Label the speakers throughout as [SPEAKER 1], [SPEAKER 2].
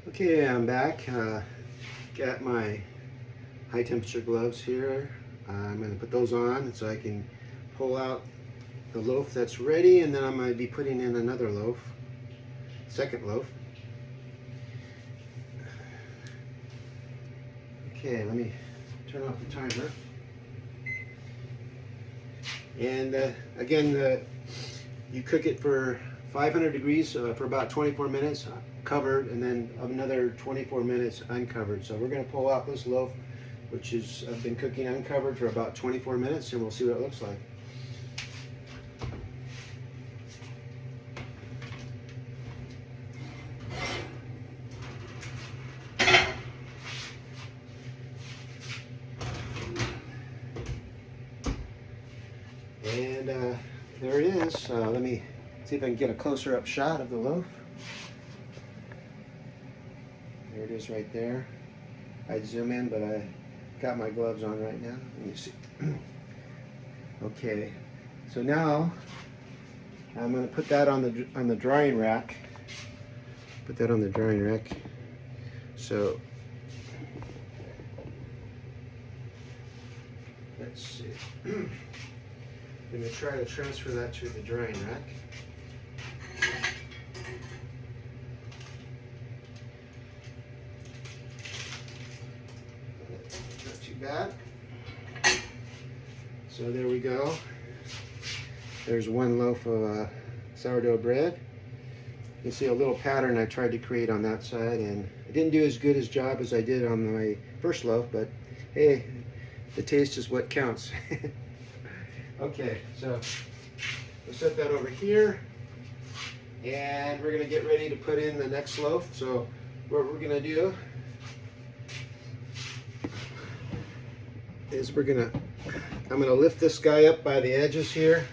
[SPEAKER 1] Okay, I'm back. Got my high temperature gloves here. I'm going to put those on so I can pull out the loaf that's ready, and then I'm going to be putting in another loaf, second loaf. Okay, let me turn off the timer. And again, you cook it for 500 degrees for about 24 minutes covered, and then another 24 minutes uncovered. So we're going to pull out this loaf, which is I've been cooking uncovered for about 24 minutes, and we'll see what it looks like. And there it is. Let me see if I can get a closer up shot of the loaf. There it is right there. I'd zoom in, but I got my gloves on right now. Let me see. Okay, so now I'm going to put that on the drying rack. Put that on the drying rack. So let's see. I'm going to try to transfer that to the drying rack. Not too bad. So there we go. There's one loaf of sourdough bread. You can see a little pattern I tried to create on that side, and I didn't do as good a job as I did on my first loaf, but hey, the taste is what counts. Okay, so we'll set that over here, and we're going to get ready to put in the next loaf. So what we're going to do is I'm going to lift this guy up by the edges here,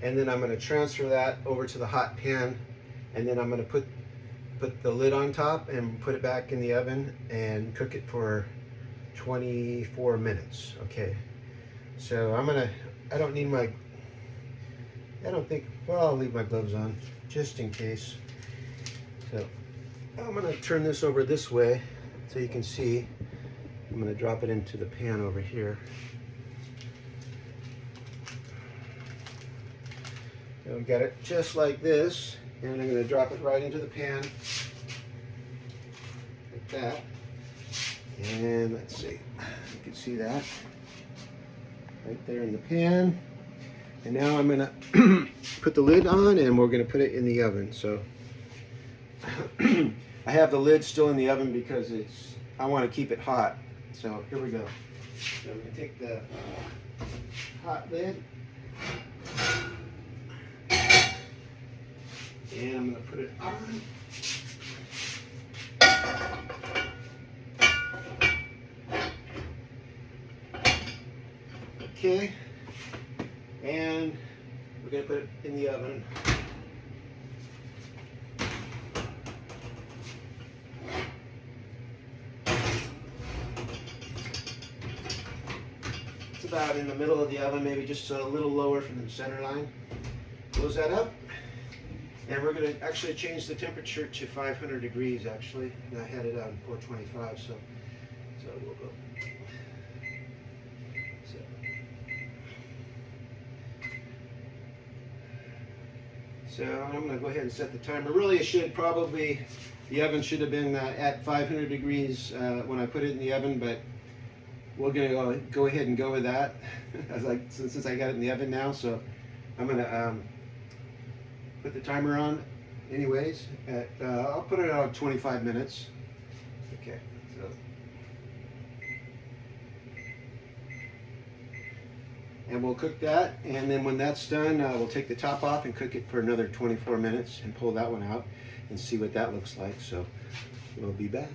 [SPEAKER 1] and then I'm going to transfer that over to the hot pan, and then I'm going to put the lid on top and put it back in the oven and cook it for 24 minutes. Okay, so I'll leave my gloves on just in case. So I'm going to turn this over this way so you can see. I'm going to drop it into the pan over here. So we got it just like this, and I'm going to drop it right into the pan like that. And let's see, you can see that right there in the pan. And now I'm going to put the lid on, and we're going to put it in the oven. So I have the lid still in the oven because I want to keep it hot. So here we go. So I'm going to take the hot lid, and I'm going to put it on. Okay, and we're going to put it in the oven. It's about in the middle of the oven, maybe just a little lower from the center line. Close that up, and we're going to actually change the temperature to 500 degrees actually, and I had it on 425, so we'll go. So I'm going to go ahead and set the timer. Really, the oven should have been at 500 degrees when I put it in the oven, but we're going to go ahead and go with that since I got it in the oven now. So I'm going to put the timer on anyways. I'll put it on 25 minutes. Okay. So. And we'll cook that, and then when that's done, we'll take the top off and cook it for another 24 minutes and pull that one out and see what that looks like. So we'll be back.